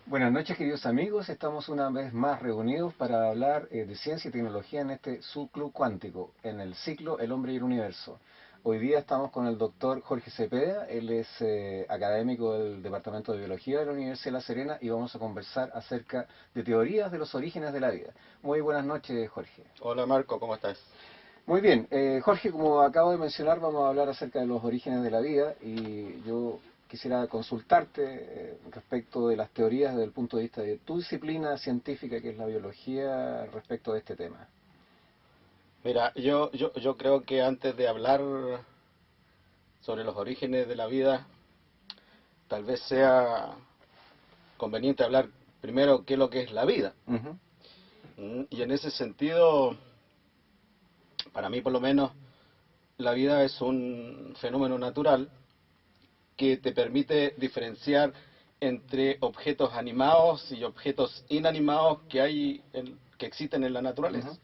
Buenas noches, queridos amigos. Estamos una vez más reunidos para hablar de ciencia y tecnología en este subclub cuántico, en el ciclo El Hombre y el Universo. Hoy día estamos con el doctor Jorge Cepeda. Él es académico del Departamento de Biología de la Universidad de La Serena y vamos a conversar acerca de teorías de los orígenes de la vida. Muy buenas noches, Jorge. Hola Marco, ¿cómo estás? Muy bien, Jorge, como acabo de mencionar, vamos a hablar acerca de los orígenes de la vida y yo quisiera consultarte respecto de las teorías desde el punto de vista de tu disciplina científica, que es la biología, respecto de este tema. Mira, yo creo que antes de hablar sobre los orígenes de la vida, tal vez sea conveniente hablar primero qué es lo que es la vida. Ujú. Y en ese sentido, para mí por lo menos, la vida es un fenómeno natural que te permite diferenciar entre objetos animados y objetos inanimados que existen en la naturaleza. Ujú.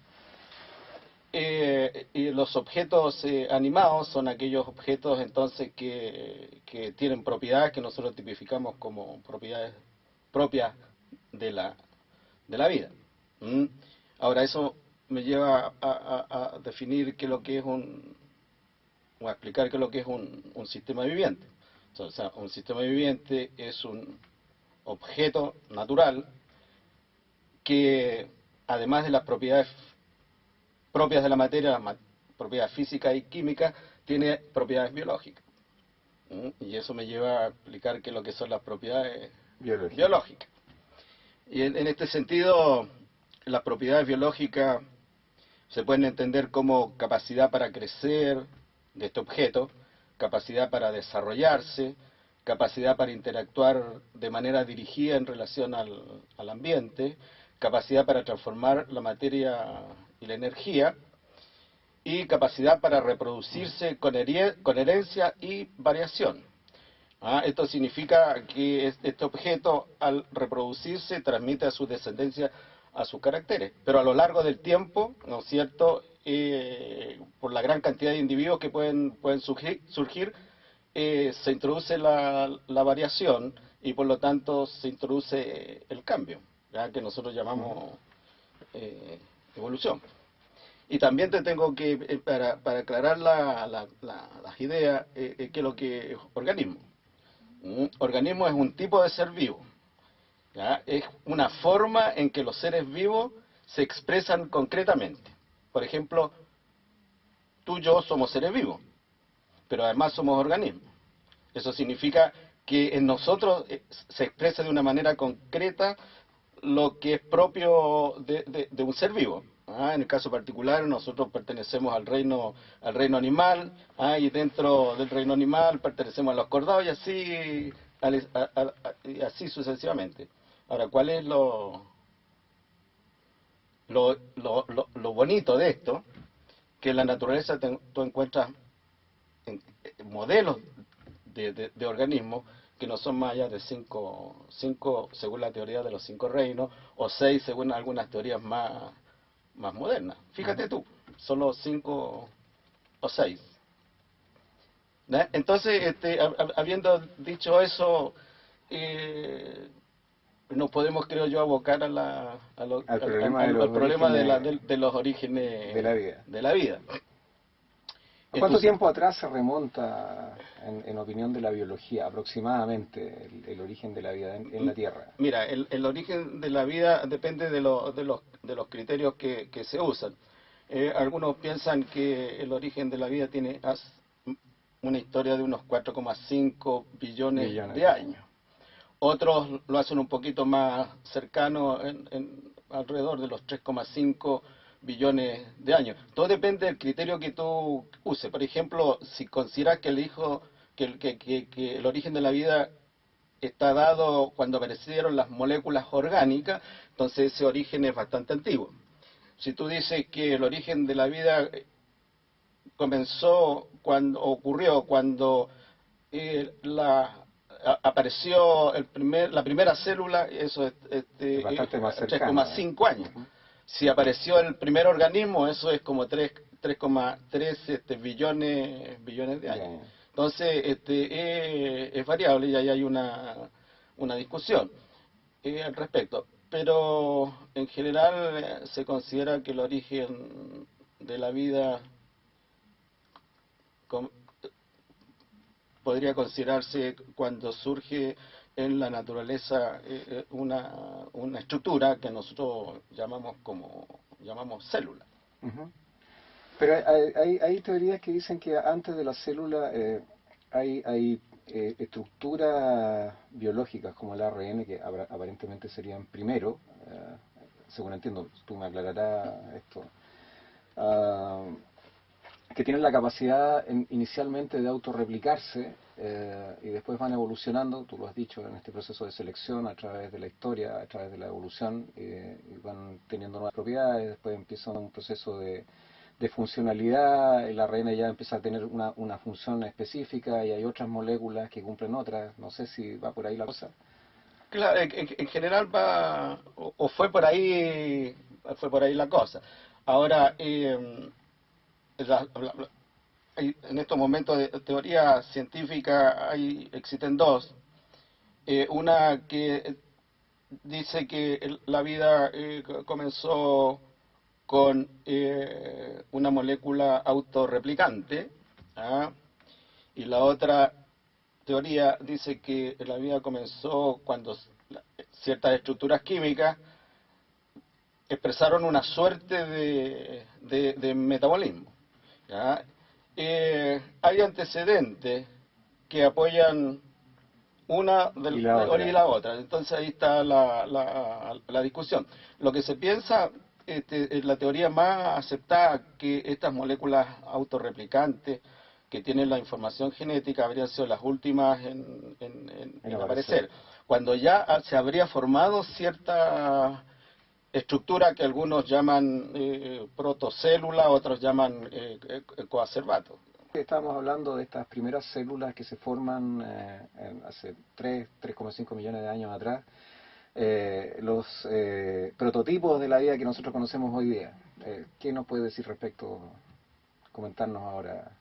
Y los objetos animados son aquellos objetos entonces que tienen propiedades que nosotros tipificamos como propiedades propias de la vida. ¿Mm? Ahora eso me lleva a definir qué es lo que es o a explicar qué es lo que es un sistema viviente. O sea, un sistema viviente es un objeto natural que además de las propiedades propias de la materia, propiedades físicas y químicas, tiene propiedades biológicas. Y eso me lleva a explicar qué es lo que son las propiedades Biológica. biológicas. Y en este sentido, las propiedades biológicas se pueden entender como capacidad para crecer de este objeto, capacidad para desarrollarse, capacidad para interactuar de manera dirigida en relación al ambiente, capacidad para transformar la materia y la energía, y capacidad para reproducirse con herencia y variación. Esto significa que este objeto, al reproducirse, transmite a su descendencia a sus caracteres, pero a lo largo del tiempo, ¿no es cierto?, por la gran cantidad de individuos que pueden surgir, se introduce la variación y por lo tanto se introduce el cambio, ¿ya?, que nosotros Ujú. llamamos evolución. Y también te tengo que, para aclarar las ideas, qué es lo que es organismo. Organismo es un tipo de ser vivo, ¿ya? Es una forma en que los seres vivos se expresan concretamente. Por ejemplo, tú y yo somos seres vivos, pero además somos organismos. Eso significa que en nosotros se expresa de una manera concreta lo que es propio de un ser vivo. En el caso particular, nosotros pertenecemos al reino animal, y dentro del reino animal pertenecemos a los cordados y así, y así sucesivamente. Ahora, ¿cuál es lo bonito de esto? Que en la naturaleza tú encuentras modelos de organismos que no son más allá de cinco según la teoría de los cinco reinos, o seis según algunas teorías más modernas. Ujú. Fíjate tú, solo cinco o seis. ¿Ya? Entonces, habiendo dicho eso, eh, nos podemos, creo yo, abocar Al problema de al los problema orígenes de los de la orígenes vida. de la vida. ¿A cuánto Entonces, tiempo atrás se remonta, en opinión de la biología, aproximadamente el origen de la vida en la Tierra? mira, el origen de la vida depende de los criterios que se usan. Algunos piensan que el origen de la vida tiene una historia de unos 4,5 billones Millones de de años. años. Otros lo hacen un poquito más cercano, alrededor de los 3,5 billones de años. Todo depende del criterio que tú uses. Por ejemplo, si consideras que que el origen de la vida está dado cuando aparecieron las moléculas orgánicas, entonces ese origen es bastante antiguo. Si tú dices que el origen de la vida ocurrió cuando apareció la primera célula, eso es Es bastante más cercano. 3,5 años. Ujú. Si apareció el primer organismo, eso es como 3,3 billones de De años. años. Entonces, es variable y ahí hay una discusión. al respecto. Pero en general se considera que el origen de la vida com- podría considerarse cuando surge en la naturaleza una estructura que nosotros llamamos célula. Ujú. Pero hay teorías que dicen que antes de la célula hay estructuras biológicas como el ARN que aparentemente serían primero, según entiendo, tú me aclararás esto, ah, que tienen la capacidad inicialmente de autorreplicarse y después van evolucionando, tú lo has dicho, en este proceso de selección a través de la historia, a través de la evolución, y van teniendo nuevas propiedades, después empieza un proceso de funcionalidad, el ARN ya empieza a tener una función específica y hay otras moléculas que cumplen otras, no sé si va por ahí la cosa. Claro, en general va, o fue por ahí la cosa. Ahora, en estos momentos de teoría científica existen dos. Una que dice que la vida comenzó con una molécula autorreplicante, ¿ah? Y la otra teoría dice que la vida comenzó cuando ciertas estructuras químicas expresaron una suerte de metabolismo. ¿Ya? Hay antecedentes que apoyan una Y la y otra. la otra. Entonces ahí está la discusión. Lo que se piensa, es la teoría más aceptada, que estas moléculas autorreplicantes que tienen la información genética habrían sido las últimas En en aparecer. aparecer. Cuando ya se habría formado cierta estructura que algunos llaman protocélula, otros llaman coacervato. Estábamos hablando de estas primeras células que se forman hace 3,5 millones de años atrás, los prototipos de la vida que nosotros conocemos hoy día. ¿Qué nos puede decir respecto, comentarnos ahora?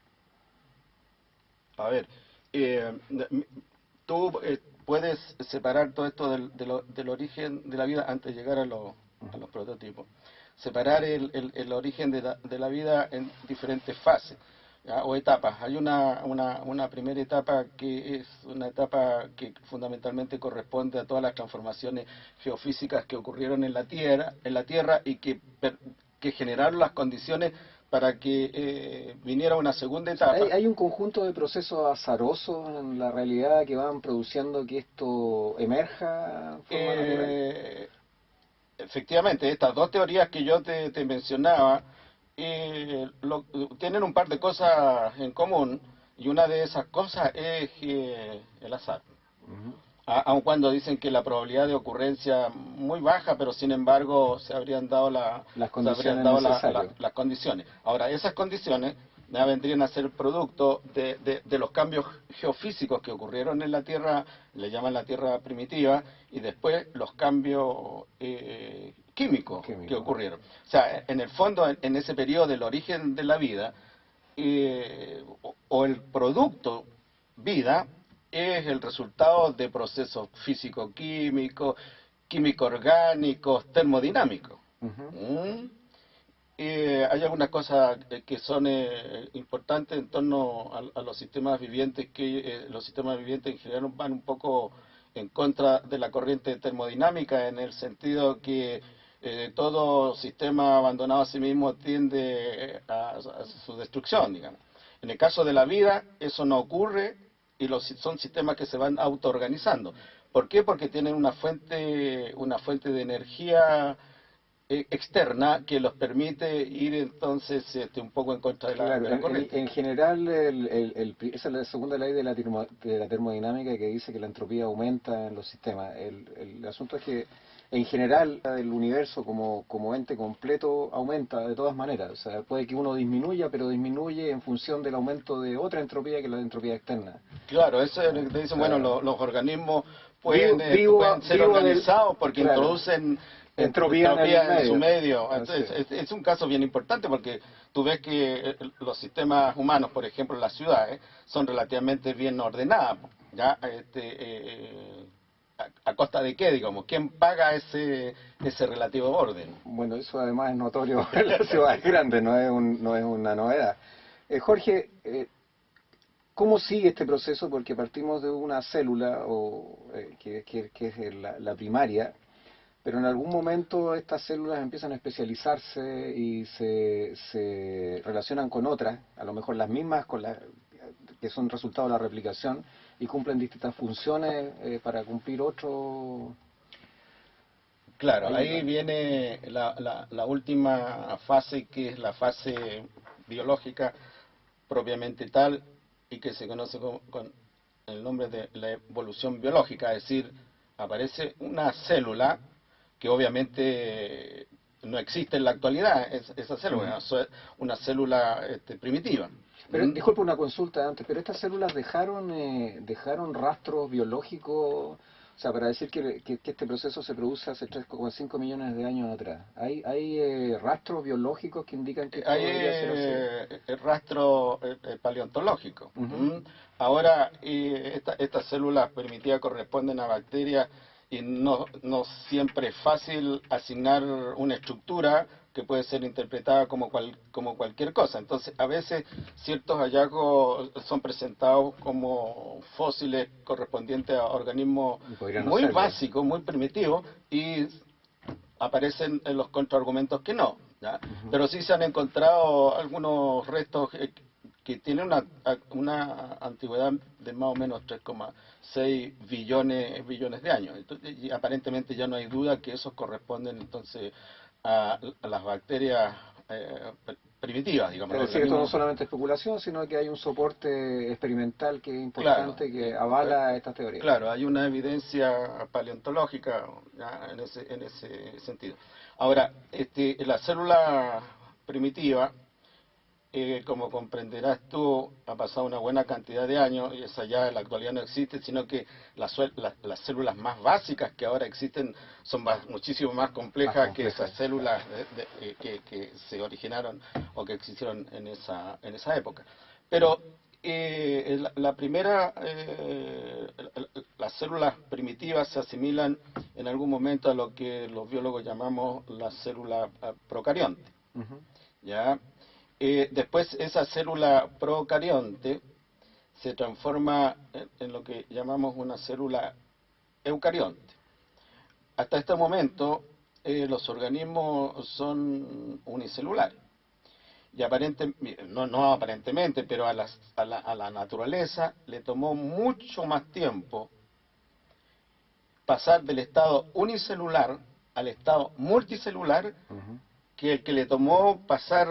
A ver, eh, tú puedes separar todo esto del origen de la vida antes de llegar a los prototipos. Separar el origen de la vida en diferentes fases, ¿ya? O etapas. Hay una primera etapa que es una etapa que fundamentalmente corresponde a todas las transformaciones geofísicas que ocurrieron en la Tierra y que generaron las condiciones para que viniera una segunda O sea, etapa. hay un conjunto de procesos azarosos en la realidad que van produciendo que esto emerja en forma natural. Eh, Efectivamente, estas dos teorías que yo te mencionaba tienen un par de cosas en común, y una de esas cosas es el azar. Ujú. Aun cuando dicen que la probabilidad de ocurrencia muy baja, pero sin embargo Las se habrían condiciones dado necesarias. las condiciones. Ahora, esas condiciones ya vendrían a ser producto de los cambios geofísicos que ocurrieron en la Tierra, le llaman la Tierra primitiva, y después los cambios químicos que Químicos. ocurrieron. O sea, en el fondo, en ese periodo del origen de la vida, o el producto vida es el resultado de procesos físico-químicos, químico-orgánicos, termodinámicos. Ujú. ¿Mm? Hay algunas cosas que son importantes en torno a los sistemas vivientes, que los sistemas vivientes en general van un poco en contra de la corriente termodinámica, en el sentido que todo sistema abandonado a sí mismo tiende a su destrucción, digamos. En el caso de la vida, eso no ocurre, y son sistemas que se van autoorganizando. ¿Por qué? Porque tienen una fuente de energía externa que los permite ir entonces un poco en contra Claro, de la corriente. en general esa es la segunda ley de de la termodinámica que dice que la entropía aumenta en los sistemas. El asunto es que en general el universo como ente completo aumenta de todas maneras. O sea, puede que uno disminuya, pero disminuye en función del aumento de otra entropía que es la entropía externa. Claro, eso es lo que te O dicen, bueno, sea, los organismos vivo pueden ser del... organizados porque Claro, introducen entropía en el entropía en su medio. medio. Así Entonces, es. es un caso bien importante porque tú ves que los sistemas humanos, por ejemplo, las ciudades, son relativamente bien ordenadas. ¿Ya? a costa de qué, digamos? ¿Quién paga ese relativo orden? Bueno, eso además es notorio en las ciudades grandes, no es una novedad. Jorge, ¿cómo sigue este proceso? Porque partimos de una célula, que es la primaria, pero en algún momento estas células empiezan a especializarse y se relacionan con otras, a lo mejor las mismas que son resultado de la replicación, y cumplen distintas funciones para cumplir otro... Claro, Ahí, ahí viene la última fase, que es la fase biológica propiamente tal, y que se conoce con el nombre de la evolución biológica, es decir, aparece una célula que obviamente no existe en la actualidad, esa célula, es una célula primitiva. pero ¿Mm? disculpe una consulta antes, pero estas células dejaron rastros biológicos, o sea, para decir que este proceso se produce hace 3,5 millones de años atrás. ¿Hay rastros biológicos que indican que esto Hay debería ser así? rastro paleontológico. Ujú. ¿Mm? Ahora, estas células primitivas corresponden a bacterias y no siempre es fácil asignar una estructura que puede ser interpretada como cualquier cosa. Entonces, a veces ciertos hallazgos son presentados como fósiles correspondientes a organismos Y podría no muy serlo. básicos, muy primitivos, y aparecen en los contraargumentos que no, ¿ya? Ujú. Pero sí se han encontrado algunos restos que tienen una antigüedad de más o menos 3,6 billones de años. Entonces, y aparentemente ya no hay duda que esos corresponden entonces a las bacterias primitivas, digamos, Es los decir, esto no es organismos. solamente especulación, sino que hay un soporte experimental que es Claro, importante que avala estas teorías. claro, hay una evidencia paleontológica ya, en ese sentido. Ahora, la célula primitiva, como comprenderás tú, ha pasado una buena cantidad de años y esa ya en la actualidad no existe, sino que las células más básicas que ahora existen son muchísimo más Más complejas que esas complejas, claro. células que se originaron o que existieron en esa época. Pero la primera, las células primitivas se asimilan en algún momento a lo que los biólogos llamamos la célula procarionte. Ujú. ¿Ya? Después esa célula procarionte se transforma en lo que llamamos una célula eucarionte. Hasta este momento los organismos son unicelulares. Y no aparentemente, pero a la naturaleza le tomó mucho más tiempo pasar del estado unicelular al estado multicelular Ujú. que el que le tomó pasar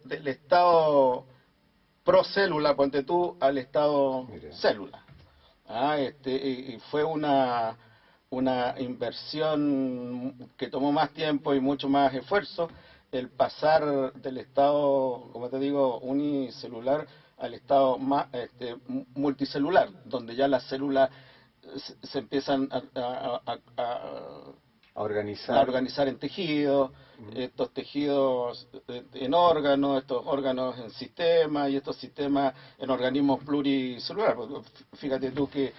del estado procélula, ponte tú, al estado Mire. célula. Y fue una inversión que tomó más tiempo y mucho más esfuerzo el pasar del estado, como te digo, unicelular al estado multicelular, donde ya las células se empiezan A a organizar. organizar en tejidos, Ujú. estos tejidos en órganos, estos órganos en sistemas y estos sistemas en organismos pluricelulares. Fíjate tú que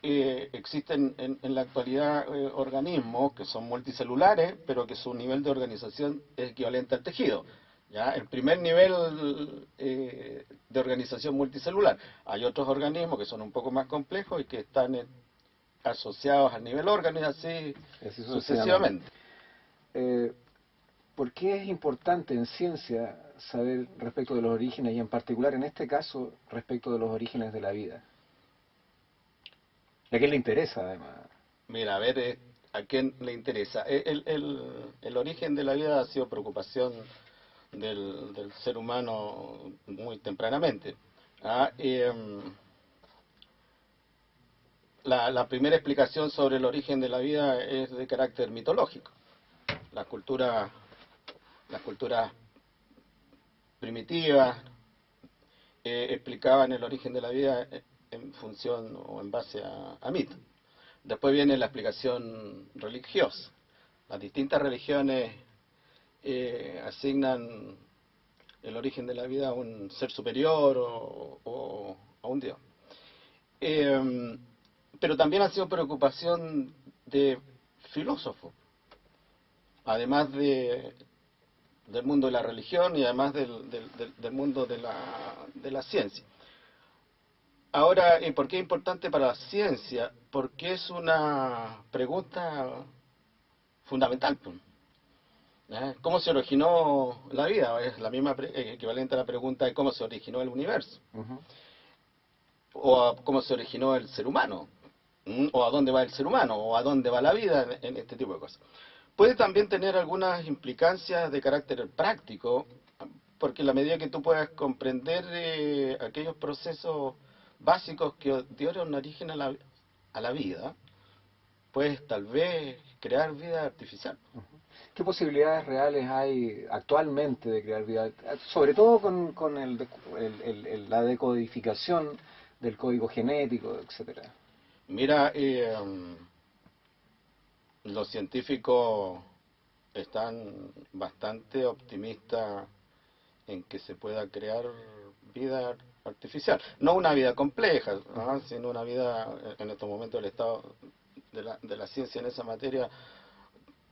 existen en la actualidad organismos que son multicelulares, pero que su nivel de organización es equivalente al tejido. ¿Ya? El primer nivel de organización multicelular. Hay otros organismos que son un poco más complejos y que están asociados al nivel órgano y así Así sucesivamente. sucesivamente. Eh, ¿Por qué es importante en ciencia saber respecto de los orígenes y en particular en este caso respecto de los orígenes de la vida? ¿Y a quién le interesa además? Mira, a ver, ¿a quién le interesa? El origen de la vida ha sido preocupación del ser humano muy tempranamente. La primera explicación sobre el origen de la vida es de carácter mitológico. Las culturas, las culturas primitivas explicaban el origen de la vida en función o en base a mitos. Después viene la explicación religiosa. Las distintas religiones asignan el origen de la vida a un ser superior o a un Dios. Pero también ha sido preocupación de filósofos, además del mundo de la religión y además del mundo de la ciencia. Ahora, ¿y por qué es importante para la ciencia? Porque es una pregunta fundamental, pues. ¿Cómo se originó la vida? Es la misma equivalente a la pregunta de cómo se originó el universo, Ujú. o cómo se originó el ser humano, o a dónde va el ser humano, o a dónde va la vida en este tipo de cosas. Puede también tener algunas implicancias de carácter práctico, porque en la medida que tú puedas comprender aquellos procesos básicos que dieron origen a la vida, puedes tal vez crear vida artificial. ¿Qué posibilidades reales hay actualmente de crear vida? Sobre todo con la decodificación del código genético, etcétera. Mira, los científicos están bastante optimistas en que se pueda crear vida artificial. No una vida compleja, ¿no? Sino una vida, en estos momentos el estado de la ciencia en esa materia,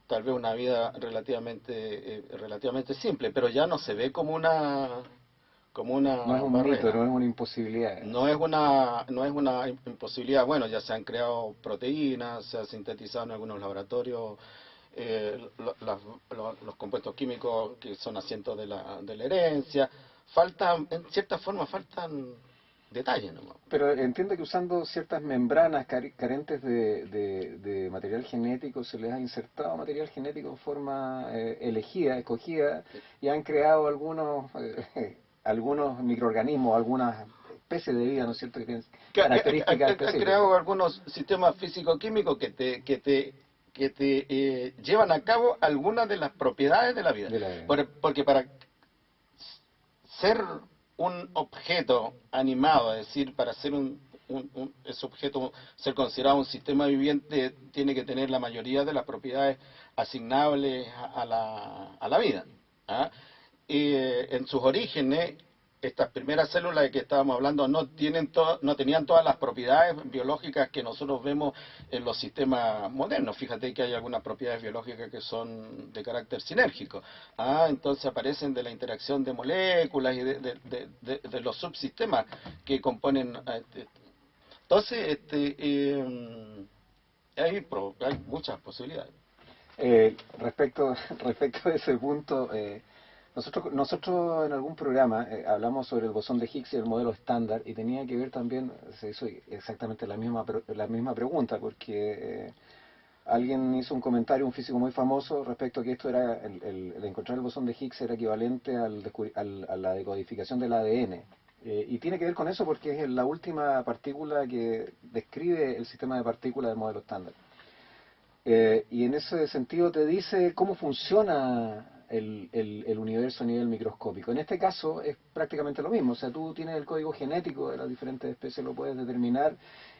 tal vez una vida relativamente simple, pero ya no se ve como No es una un mito, barrera. no es una imposibilidad. No es una imposibilidad. Bueno, ya se han creado proteínas, se ha sintetizado en algunos laboratorios los compuestos químicos que son asientos de la herencia. Faltan, en cierta forma, faltan detalles nomás. Pero entiendo que usando ciertas membranas carentes de material genético se les ha insertado material genético en forma elegida, escogida, y han creado algunos microorganismos, algunas especies de vida, ¿no es cierto?, que tienen características Han específicas. creado algunos sistemas físico-químicos que te llevan a cabo algunas de las propiedades de la vida. De la, Porque para ser un objeto animado, es decir, para ser ese objeto, ser considerado un sistema viviente, tiene que tener la mayoría de las propiedades asignables a la vida. ¿Ah? Y en sus orígenes, estas primeras células de que estábamos hablando no tenían todas las propiedades biológicas que nosotros vemos en los sistemas modernos. Fíjate que hay algunas propiedades biológicas que son de carácter sinérgico. Entonces aparecen de la interacción de moléculas y de los subsistemas que componen. Entonces, hay muchas posibilidades. respecto a ese punto, nosotros en algún programa hablamos sobre el bosón de Higgs y el modelo estándar y tenía que ver también, se hizo exactamente la misma pregunta porque alguien hizo un comentario, un físico muy famoso, respecto a que esto era, el encontrar el bosón de Higgs era equivalente a la decodificación del ADN. Y tiene que ver con eso porque es la última partícula que describe el sistema de partículas del modelo estándar. Y en ese sentido te dice cómo funciona el universo a nivel microscópico. En este caso es prácticamente lo mismo, o sea, tú tienes el código genético de las diferentes especies, lo puedes determinar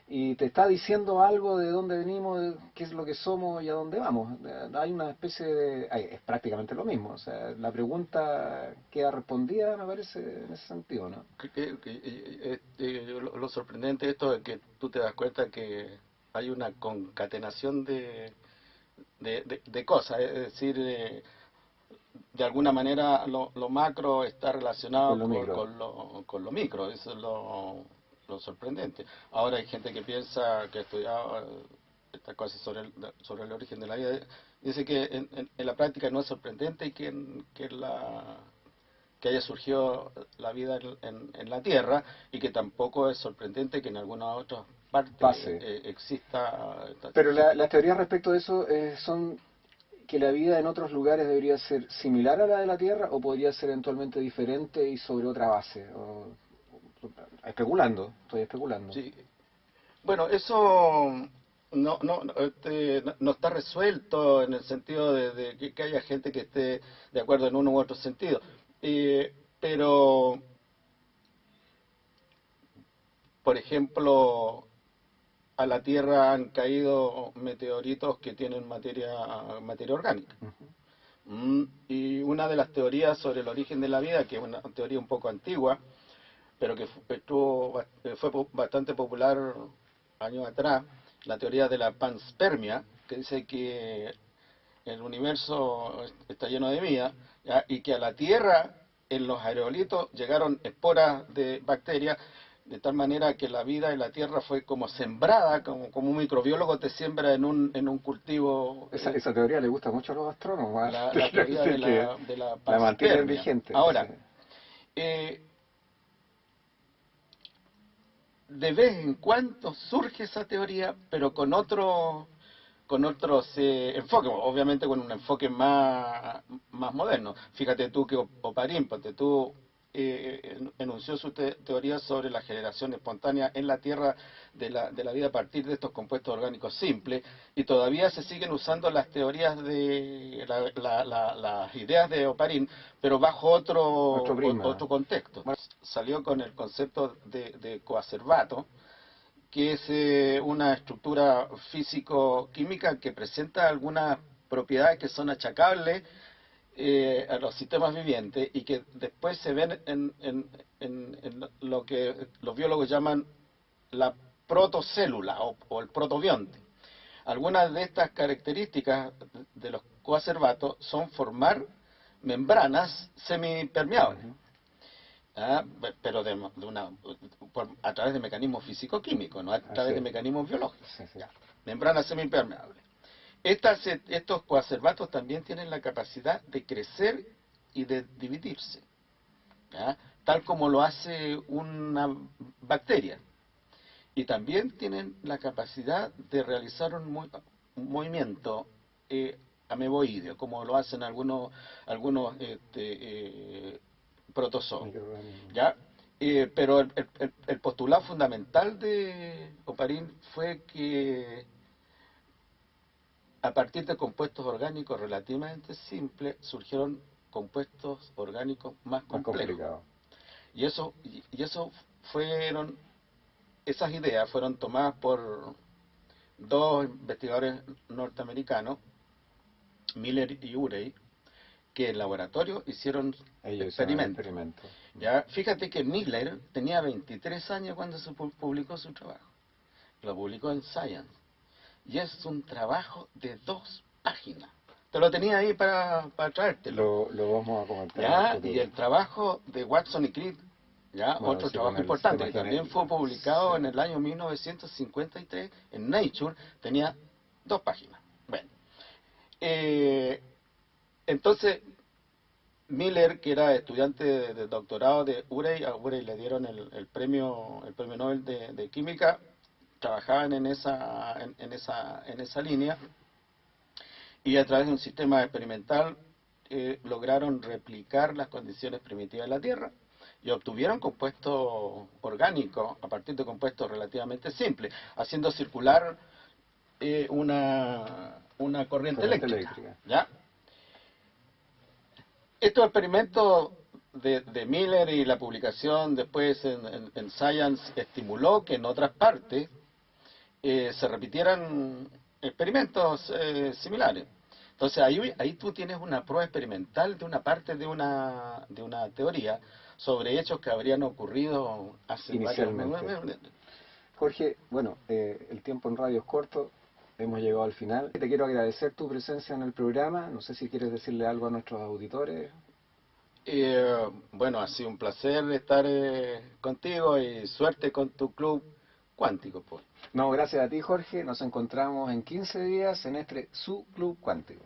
y te está diciendo algo de dónde venimos, de qué es lo que somos y a dónde vamos. Hay una especie de... es prácticamente lo mismo, o sea, la pregunta queda respondida, me parece, en ese sentido, ¿no? Lo sorprendente de esto es que tú te das cuenta que hay una concatenación de cosas, es decir, de alguna manera lo macro está Con relacionado lo micro. con lo micro, eso es lo sorprendente. Ahora hay gente que piensa, que ha estudiado estas cosas sobre el origen de la vida, dice que en la práctica no es sorprendente y que haya surgido la vida en la Tierra y que tampoco es sorprendente que en alguna otra parte Pase. exista. Pero las teorías respecto de eso son que la vida en otros lugares debería ser similar a la de la Tierra o podría ser eventualmente diferente y sobre otra base. Especulando, estoy especulando. Sí. Bueno, eso no está resuelto en el sentido de que haya gente que esté de acuerdo en uno u otro sentido. Pero, por ejemplo, a la Tierra han caído meteoritos que tienen materia orgánica. Y una de las teorías sobre el origen de la vida, que es una teoría un poco antigua, pero que fue bastante popular años atrás, la teoría de la panspermia, que dice que el universo está lleno de vida, ¿ya? Y que a la Tierra, en los aerolitos, llegaron esporas de bacterias, de tal manera que la vida en la Tierra fue como sembrada, como un microbiólogo te siembra en un cultivo. Esa teoría le gusta mucho a los astrónomos, ¿ah? La Quiero teoría decir que de la la mantienen panspermia. vigente. Sí. Ahora, de vez en cuando surge esa teoría, pero con otros enfoques, obviamente con un enfoque más moderno. Fíjate tú que Oparín, ponte tú, enunció su teoría sobre la generación espontánea en la Tierra de la vida a partir de estos compuestos orgánicos simples, y todavía se siguen usando las teorías de las ideas de Oparín, pero bajo Otro prisma. otro contexto. Bueno, Salió con el concepto de coacervato, que es una estructura físico-química que presenta algunas propiedades que son achacables a los sistemas vivientes y que después se ven en lo que los biólogos llaman la protocélula o el protobionte. Algunas de estas características de los coacervatos son formar membranas semipermeables. ¿Ah? Pero a través de mecanismos físico-químicos, no a través de mecanismos biológicos. Sí, sí. Membranas semipermeables. Estos coacervatos también tienen la capacidad de crecer y de dividirse, ¿ya? Tal como lo hace una bacteria. Y también tienen la capacidad de realizar un movimiento ameboideo, como lo hacen algunos protozoos. ¿Ya? Pero el postulado fundamental de Oparín fue que a partir de compuestos orgánicos relativamente simples surgieron compuestos orgánicos más complejos. Y esas ideas fueron tomadas por dos investigadores norteamericanos, Miller y Urey, que en laboratorio hicieron experimentos. ¿Ya? Fíjate que Miller tenía 23 años cuando se publicó su trabajo. Lo publicó en Science. Y es un trabajo de 2 páginas. Te lo tenía ahí para traértelo. Lo vamos a comentar. ¿Ya? Y el trabajo de Watson y Crick, ¿ya? Bueno, Otro trabajo importante, que también fue publicado en el año 1953 en Nature, tenía 2 páginas. Bueno. Entonces, Miller, que era estudiante de doctorado de Urey, a Urey le dieron el premio Nobel de Química, trabajaban en esa línea, y a través de un sistema experimental lograron replicar las condiciones primitivas de la Tierra y obtuvieron compuestos orgánicos a partir de compuestos relativamente simples, haciendo circular una corriente eléctrica. ¿Ya? Estos experimentos de Miller y la publicación después en Science estimuló que en otras partes se repitieran experimentos similares. Entonces ahí tú tienes una prueba experimental de una parte de una teoría sobre hechos que habrían ocurrido hace inicialmente. Jorge, bueno, el tiempo en radio es corto, hemos llegado al final. Te quiero agradecer tu presencia en el programa, no sé si quieres decirle algo a nuestros auditores. Bueno, ha sido un placer estar contigo y suerte con tu club cuántico, pues. No, gracias a ti, Jorge, nos encontramos en 15 días en su club cuántico.